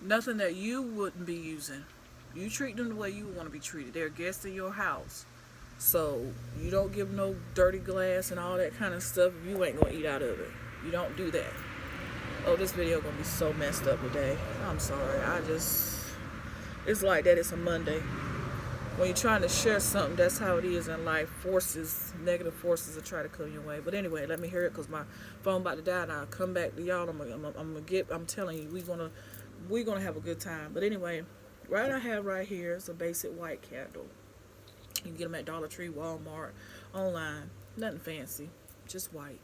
Nothing that you wouldn't be using. You treat them the way you want to be treated. They're guests in your house. So you don't give no dirty glass and all that kind of stuff. You ain't gonna eat out of it. You don't do that. Oh, this video gonna be so messed up today. I'm sorry. It's like that. It's a Monday. When you're trying to share something, that's how it is in life. Forces, negative forces will try to come your way. But anyway, let me hear it because my phone about to die and I'll come back to y'all. I'm telling you, we're gonna have a good time. But anyway, right I have right here is a basic white candle. You can get them at Dollar Tree, Walmart, online. Nothing fancy, just white.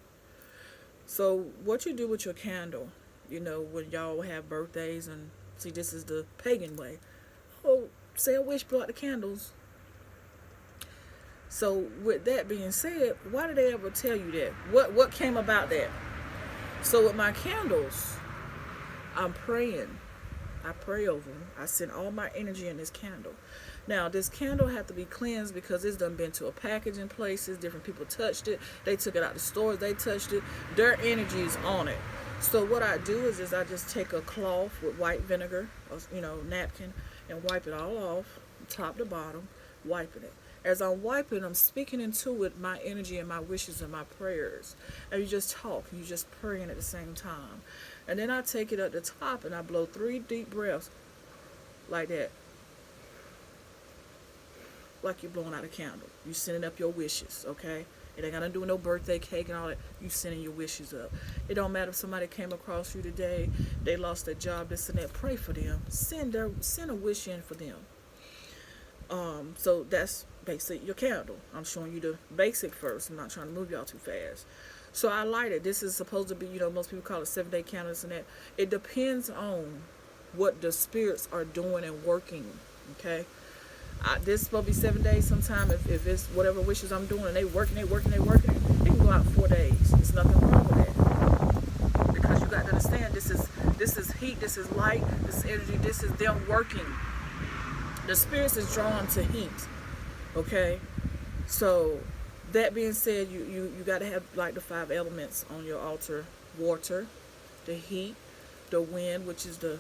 So what you do with your candle, when y'all have birthdays and see this is the pagan way. Oh, say a wish, blow out the candles. So with that being said, why did they ever tell you that? What came about that? So with my candles, I'm praying. I pray over them. I send all my energy in this candle. Now, this candle had to be cleansed because it's done been to a packaging places. Different people touched it. They took it out the stores. They touched it. Their energy is on it. So what I do is I just take a cloth with white vinegar, napkin, and wipe it all off, top to bottom, wiping it. As I'm wiping, I'm speaking into it my energy and my wishes and my prayers. And you just talk. You just praying at the same time. And then I take it at the top and I blow 3 deep breaths like that. Like you're blowing out a candle. You sending up your wishes, okay? It ain't got to do with no birthday cake and all that. You sending your wishes up. It don't matter if somebody came across you today, they lost their job, this and that. Pray for them. Send a wish in for them. So that's basic your candle. I'm showing you the basic first. I'm not trying to move y'all too fast. So I light it. This is supposed to be, most people call it 7-day candles and that. It depends on what the spirits are doing and working, okay? This is supposed to be 7 days sometime. If it's whatever wishes I'm doing and they working, it can go out 4 days. There's nothing wrong with that. Because you got to understand, this is heat, this is light, this is energy, this is them working. The spirits is drawn to heat. Okay? So that being said, you got to have like the 5 elements on your altar. Water, the heat, the wind, which is the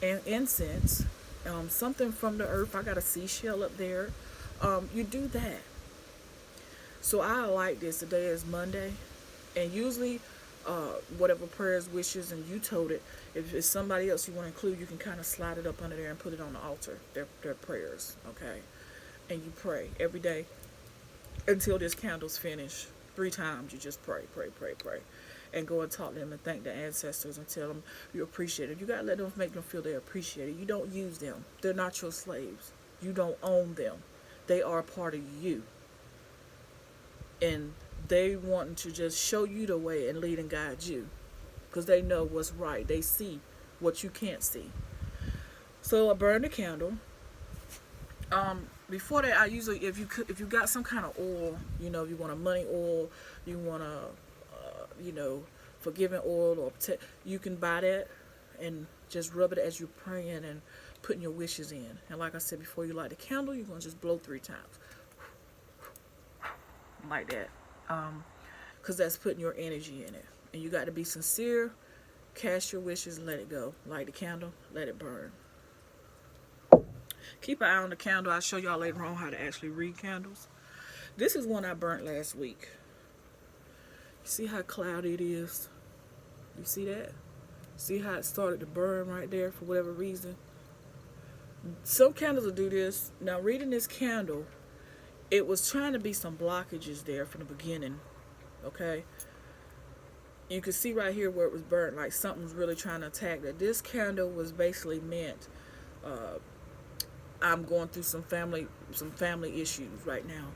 incense, something from the earth. I got a seashell up there. You do that. So I like this. Today is Monday. And usually whatever prayers, wishes, and you told it, if it's somebody else you want to include, you can kind of slide it up under there and put it on the altar. Their prayers, okay? And you pray every day until this candle's finished. 3 times you just pray, and go and talk to them and thank the ancestors and tell them you appreciate it. You got to let them, make them feel they're appreciated. You don't use them. They're not your slaves. You don't own them. They are a part of you. And they want to just show you the way and lead and guide you because they know what's right. They see what you can't see. So I burn the candle. Before that, I usually, if you got some kind of oil, if you want a money oil, you want a, forgiving oil, or you can buy that and just rub it as you're praying and putting your wishes in. And like I said before, you light the candle, you're going to just blow 3 times. Like that. Because that's putting your energy in it. And you got to be sincere, cast your wishes, and let it go. Light the candle, let it burn. Keep an eye on the candle. I'll show y'all later on how to actually read candles. This is one I burnt last week. You see how cloudy it is? You see that? See how it started to burn right there for whatever reason? Some candles will do this. Now, reading this candle, it was trying to be some blockages there from the beginning. Okay? You can see right here where it was burnt, like something's really trying to attack that. This candle was basically meant, I'm going through some family issues right now.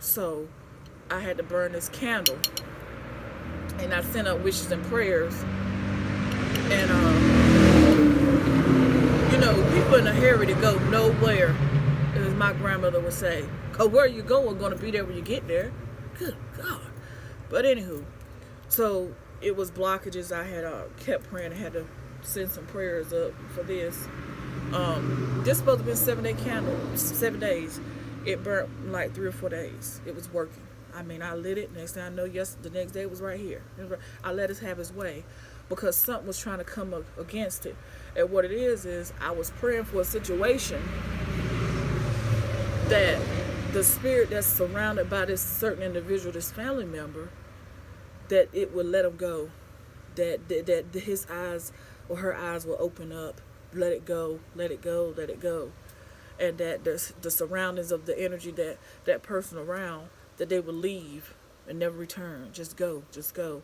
So I had to burn this candle. And I sent up wishes and prayers. And, people in a hurry to go nowhere, as my grandmother would say. Because where you go are going to be there when you get there. Good God. But anywho, so it was blockages. I had kept praying. I had to send some prayers up for this. This supposed to be a 7-day candle, 7 days. It burnt like 3 or 4 days. It was working. I mean, I lit it. Next thing I know, the next day it was right here. I let it have its way. because something was trying to come against it. And what it is I was praying for a situation that the spirit that's surrounded by this certain individual, this family member, that it would let him go, that his eyes or her eyes will open up, let it go, let it go, let it go, and that the surroundings of the energy that person around, that they will leave and never return, just go, just go.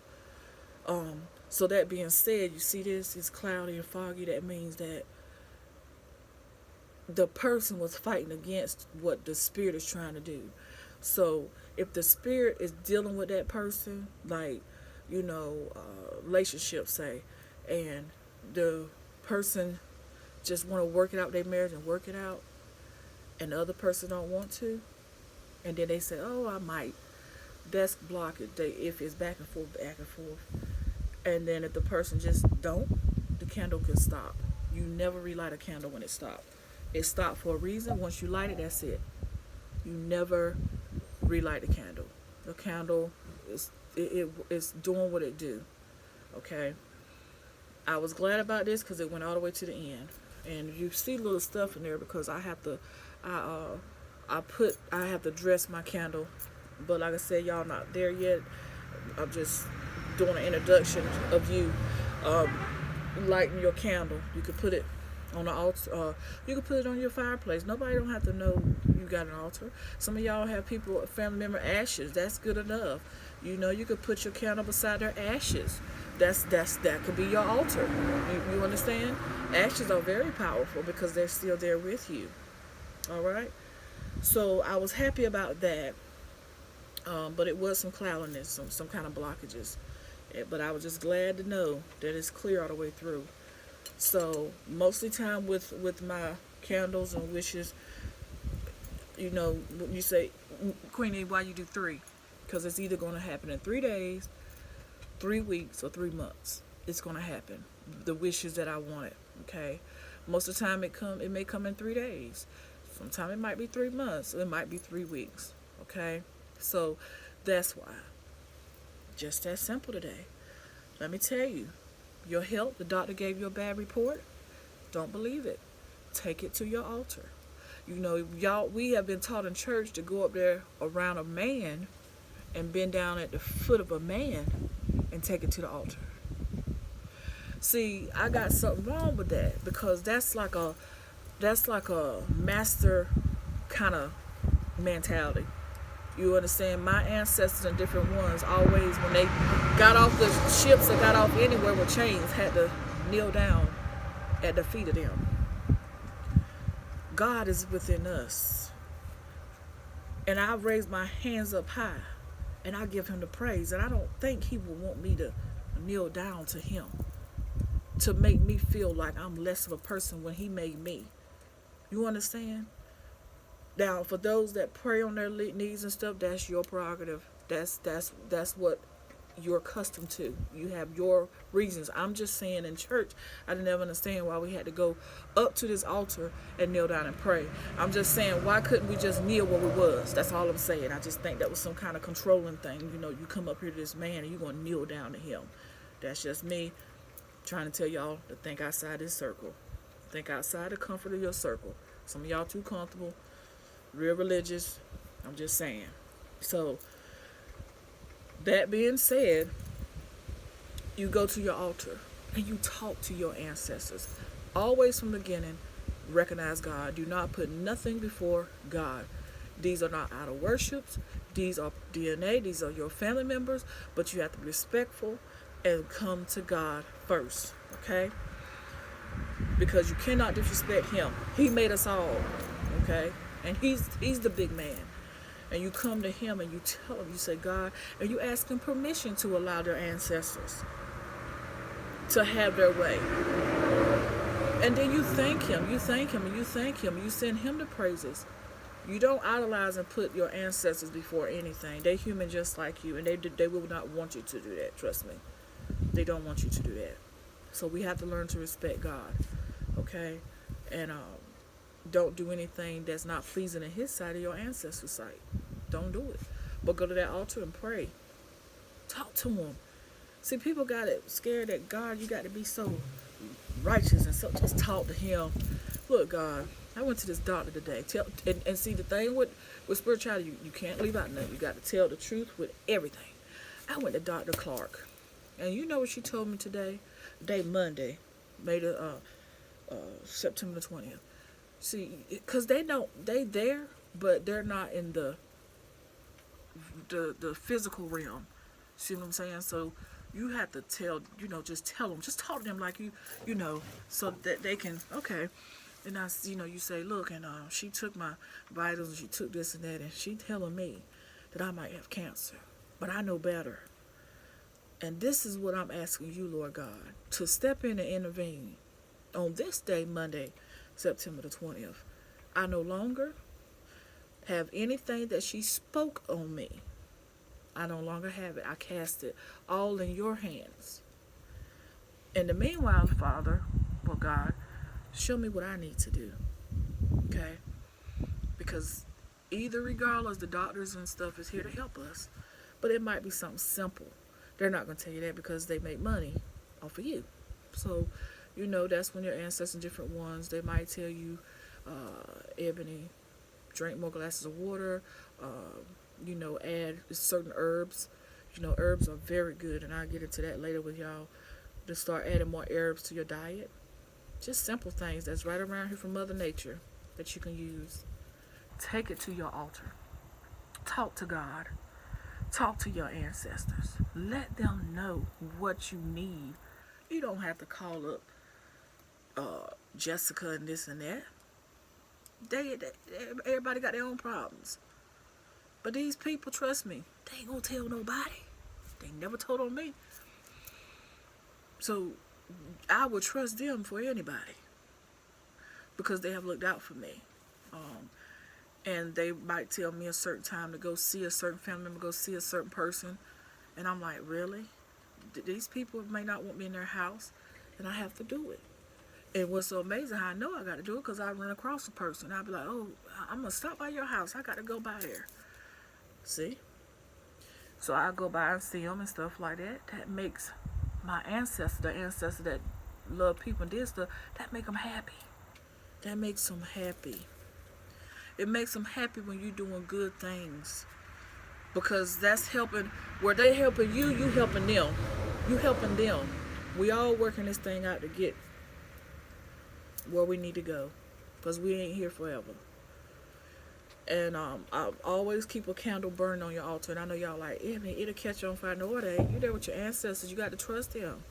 So that being said, you see this, it's cloudy and foggy. That means that the person was fighting against what the spirit is trying to do. So if the spirit is dealing with that person, like, relationships say, and the person just want to work it out their marriage and work it out, and the other person don't want to, and then they say, oh, I might, that's block it. If it's back and forth, and then if the person just don't, the candle can stop. You never relight a candle when it stops. It stopped for a reason. Once you light it, that's it. You never relight the candle. The candle is doing what it do. Okay. I was glad about this because it went all the way to the end, and you see little stuff in there because I have to dress my candle, but like I said, y'all not there yet. I'm just doing an introduction of you lighting your candle. You could put it on the altar. You could put it on your fireplace. Nobody don't have to know you got an altar. Some of y'all have people, family member ashes. That's good enough. You could put your candle beside their ashes. That could be your altar. You understand? Ashes are very powerful because they're still there with you. All right. So I was happy about that, but it was some cloudiness, some kind of blockages. But I was just glad to know that it's clear all the way through. So mostly time with my candles and wishes, you say, Queenie, why you do 3? Because it's either going to happen in 3 days, 3 weeks, or 3 months. It's going to happen. The wishes that I wanted. Okay. Most of the time it may come in 3 days. Sometimes it might be 3 months. It might be 3 weeks. Okay. So that's why. Just that simple today. Let me tell you, your health, the doctor gave you a bad report. Don't believe it. Take it to your altar. Y'all, we have been taught in church to go up there around a man and bend down at the foot of a man and take it to the altar. See, I got something wrong with that because that's like a master kind of mentality. You understand? My ancestors and different ones always, when they got off the ships or got off anywhere with chains, had to kneel down at the feet of them. God is within us. And I raise my hands up high and I give him the praise. And I don't think he will want me to kneel down to him to make me feel like I'm less of a person when he made me. You understand? Now, for those that pray on their knees and stuff, that's your prerogative. That's what you're accustomed to. You have your reasons. I'm just saying, in church, I didn't ever understand why we had to go up to this altar and kneel down and pray. I'm just saying, why couldn't we just kneel where we was? That's all I'm saying. I just think that was some kind of controlling thing. You come up here to this man and you're going to kneel down to him. That's just me trying to tell y'all to think outside this circle. Think outside the comfort of your circle. Some of y'all too comfortable, real religious. I'm just saying. So, that being said, you go to your altar and you talk to your ancestors. Always from the beginning, recognize God. Do not put nothing before God. These are not idol worships. These are DNA. These are your family members. But you have to be respectful and come to God first. Okay? Because you cannot disrespect him. He made us all. Okay? And he's the big man. And you come to him and you tell him, you say, God, and you ask him permission to allow their ancestors to have their way. And then you thank him, you thank him, and you thank him, and you send him the praises. You don't idolize and put your ancestors before anything. They're human just like you, and they will not want you to do that, trust me. They don't want you to do that. So we have to learn to respect God, okay? And don't do anything that's not pleasing in his sight or your ancestors' sight. Don't do it. But go to that altar and pray. Talk to him. See, people got it scared that God, you got to be so righteous and so just talk to Him. Look, God, I went to this doctor today. And see the thing with spirituality, you can't leave out nothing. You got to tell the truth with everything. I went to Dr. Clark, and you know what she told me today? Day Monday, May the September the 20th. See, because they there, but they're not in the physical realm. See what I'm saying? So you have to tell, just tell them, just talk to them like so that they can, okay. And you say, look, and she took my vitals and she took this and that, and she telling me that I might have cancer, but I know better. And this is what I'm asking you, Lord God, to step in and intervene on this day, Monday, September the 20th. I no longer have anything that she spoke on me. I no longer have it. I cast it all in your hands. In the meanwhile, Father, well, God, show me what I need to do. Okay? Because either regardless, the doctors and stuff is here to help us. But it might be something simple. They're not going to tell you that because they make money off of you. So, that's when your ancestors, different ones, they might tell you, Ebony, drink more glasses of water, add certain herbs. Herbs are very good, and I'll get into that later with y'all, to start adding more herbs to your diet. Just simple things that's right around here from Mother Nature that you can use. Take it to your altar. Talk to God. Talk to your ancestors. Let them know what you need. You don't have to call up Jessica and this and that. Everybody got their own problems. But these people, trust me, they ain't gonna tell nobody. They never told on me. So I would trust them for anybody because they have looked out for me. And they might tell me a certain time to go see a certain family member, go see a certain person. And I'm like, really? These people may not want me in their house, and I have to do it. And what's so amazing, how I know I got to do it, because I run across a person. I'll be like, oh, I'm going to stop by your house. I got to go by there. See? So I go by and see them and stuff like that. That makes my ancestor, the ancestor that love people and did stuff, that make them happy. That makes them happy. It makes them happy when you're doing good things. Because that's helping, where they helping you, you helping them. You helping them. We all working this thing out to get where we need to go. Because we ain't here forever. And I always keep a candle burning on your altar. And I know y'all like, it'll catch on fire. No, it ain't. You're there with your ancestors. You got to trust them.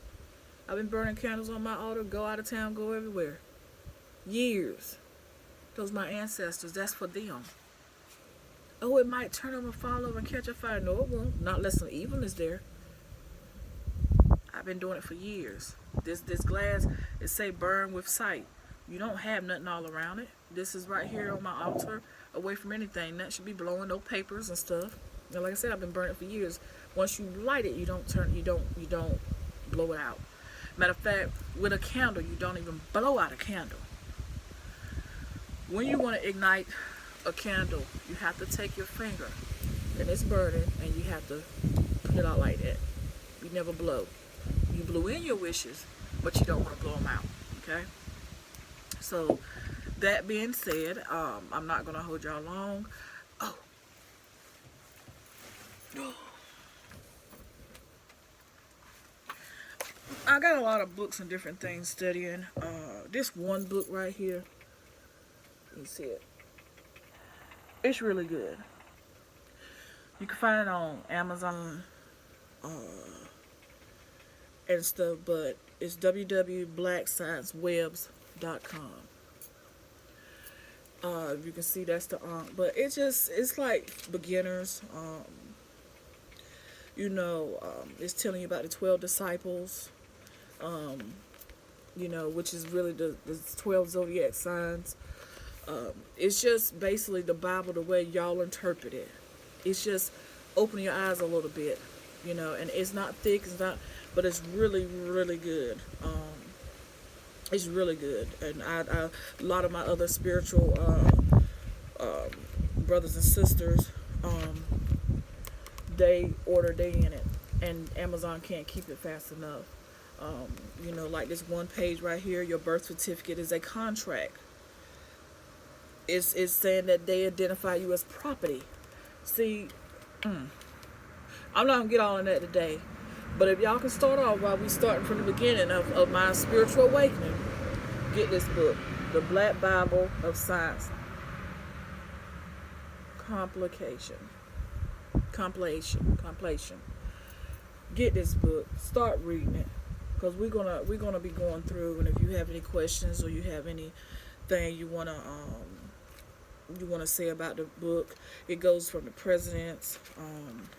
I've been burning candles on my altar. Go out of town, go everywhere. Years. Those my ancestors. That's for them. Oh, it might turn over and fall over and catch a fire. No, it won't. Not unless some evil is there. I've been doing it for years. This glass, it say burn with sight. You don't have nothing all around it. This is right here on my altar, away from anything. That should be blowing, no papers and stuff. And like I said, I've been burning it for years. Once you light it, you don't blow it out. Matter of fact, with a candle, you don't even blow out a candle. When you want to ignite a candle, you have to take your finger, and it's burning, and you have to put it out like that. You never blow. You blew in your wishes, but you don't want to blow them out. Okay? So, that being said, I'm not going to hold y'all long. Oh. I got a lot of books and different things studying. This one book right here, you see it. It's really good. You can find it on Amazon and stuff, but it's www.blacksciencewebs.com. You can see that's the but it's like beginners. It's telling you about the 12 disciples. Which is really the 12 zodiac signs. It's just basically the Bible the way y'all interpret it. It's just opening your eyes a little bit, and it's not thick, but it's really, really good. It's really good, and a lot of my other spiritual brothers and sisters, they in it. and Amazon can't keep it fast enough. You know, like this one page right here, your birth certificate is a contract. It's saying that they identify you as property. See, I'm not gonna get all in that today, but if y'all can start off while we starting from the beginning of my spiritual awakening, get this book, The Black Bible of Science. Compilation. Get this book. Start reading it, because we're gonna be going through. And if you have any questions or you have anything you wanna say about the book, it goes from the presidents,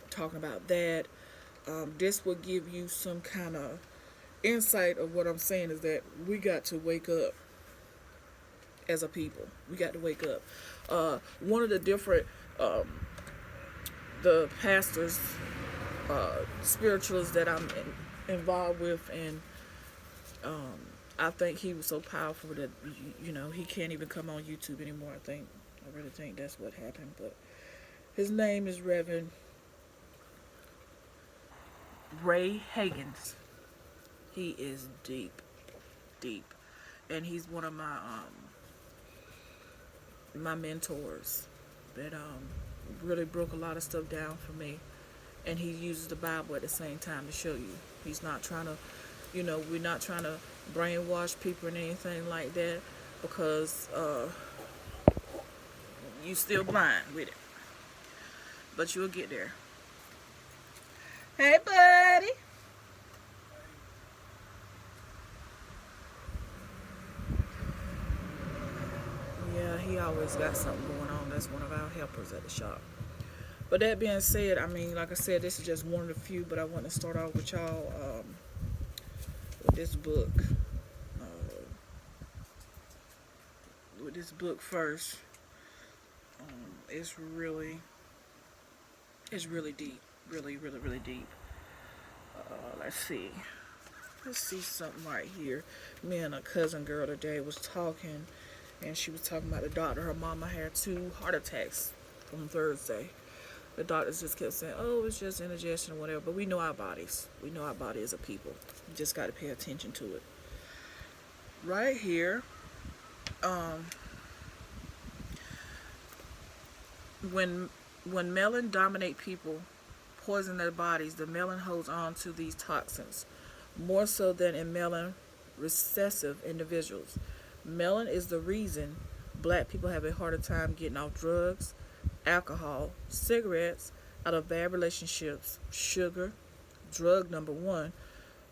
talking about that. This will give you some kind of insight of what I'm saying is that we got to wake up as a people. We got to wake up. One of the different the pastors, spiritualists that I'm involved with, and I think he was so powerful that he can't even come on YouTube anymore. I really think that's what happened. But his name is Reverend Ray Hagins. He is deep, and he's one of my mentors that really broke a lot of stuff down for me. And he uses the Bible at the same time to show you. He's not trying to, we're not trying to brainwash people and anything like that, because you still blind with it. But you'll get there. Hey, buddy. Yeah, he always got something going on. That's one of our helpers at the shop. But that being said, I mean, like I said, this is just one of the few, but I want to start off with y'all with this book. With this book first. It's really deep. Really deep. Let's see something right here. Me and a cousin girl today was talking, and she was talking about the doctor. Her mama had 2 heart attacks on Thursday. The doctors just kept saying, oh, it's just indigestion or whatever. But we know our bodies. We know our body as a people. You just got to pay attention to it. Right here, when melon dominate people, poison their bodies, the melon holds on to these toxins more so than in melon recessive individuals. Melon is the reason black people have a harder time getting off drugs, alcohol, cigarettes, out of bad relationships, sugar, drug number 1,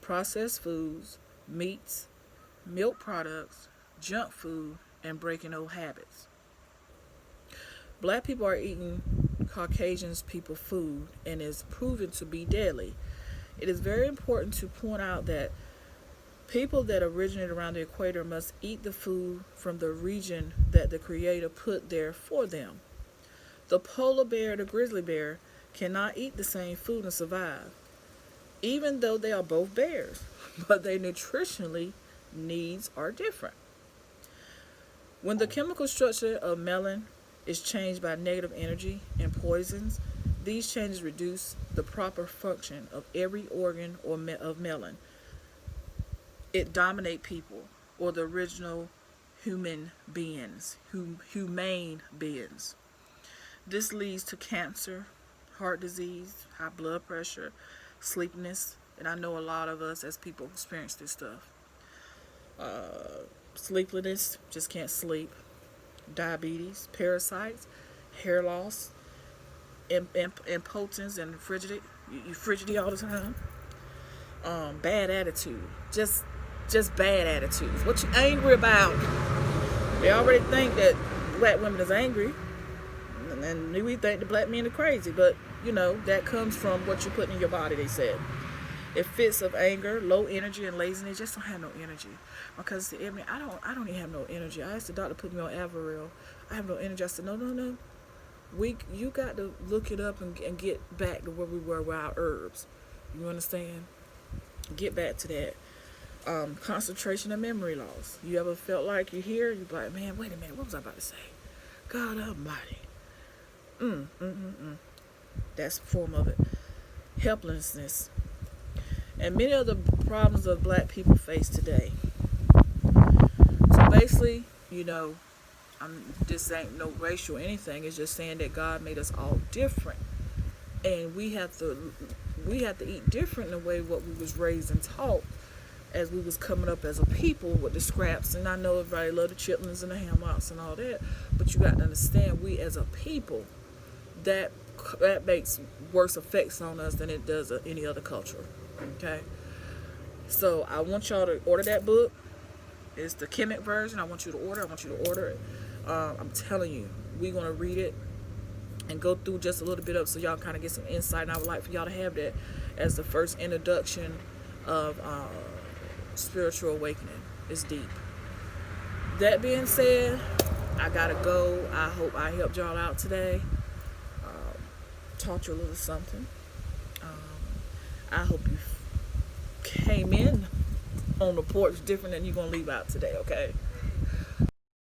processed foods, meats, milk products, junk food, and breaking old habits. Black people are eating Caucasian people food and is proven to be deadly. It is very important to point out that people that originate around the equator must eat the food from the region that the Creator put there for them. The polar bear and the grizzly bear cannot eat the same food and survive, even though they are both bears, but their nutritionally needs are different. When the chemical structure of melon is changed by negative energy and poisons, these changes reduce the proper function of every organ of melon. It dominates people, or the original humane beings. This leads to cancer, heart disease, high blood pressure, sleepiness, and I know a lot of us as people experience this stuff. Sleeplessness, just can't sleep, diabetes, parasites, hair loss, impotence, and frigidity. You frigidity all the time. Bad attitude, just bad attitudes. What you angry about? They already think that black women is angry, and we think the black men are crazy. But that comes from what you put in your body. They said it fits of anger, low energy, and laziness. Just don't have no energy, because I don't even have no energy. I asked the doctor to put me on Averil. I have no energy. I said no. You got to look it up and get back to where we were with our herbs. You understand? Get back to that. Concentration and memory loss. You ever felt like you're here? You're like, man, wait a minute, what was I about to say? God Almighty. That's a form of it. helplessness, and many of the problems that black people face today. So basically, this ain't no racial anything. It's just saying that God made us all different, and we have to eat different in the way what we was raised and taught as we was coming up as a people with the scraps. And I know everybody love the chitlins and the ham hocks and all that, but you got to understand, we as a people, that makes worse effects on us than it does any other culture. Okay, so I want y'all to order that book. It's the Kemet version. I want you to order it. I'm telling you, we're gonna read it and go through just a little bit of, so y'all kind of get some insight. And I would like for y'all to have that as the first introduction of spiritual awakening. It's deep. That being said, I gotta go. I hope I helped y'all out today. Taught you a little something. I hope you came in on the porch different than you're gonna leave out today. Okay.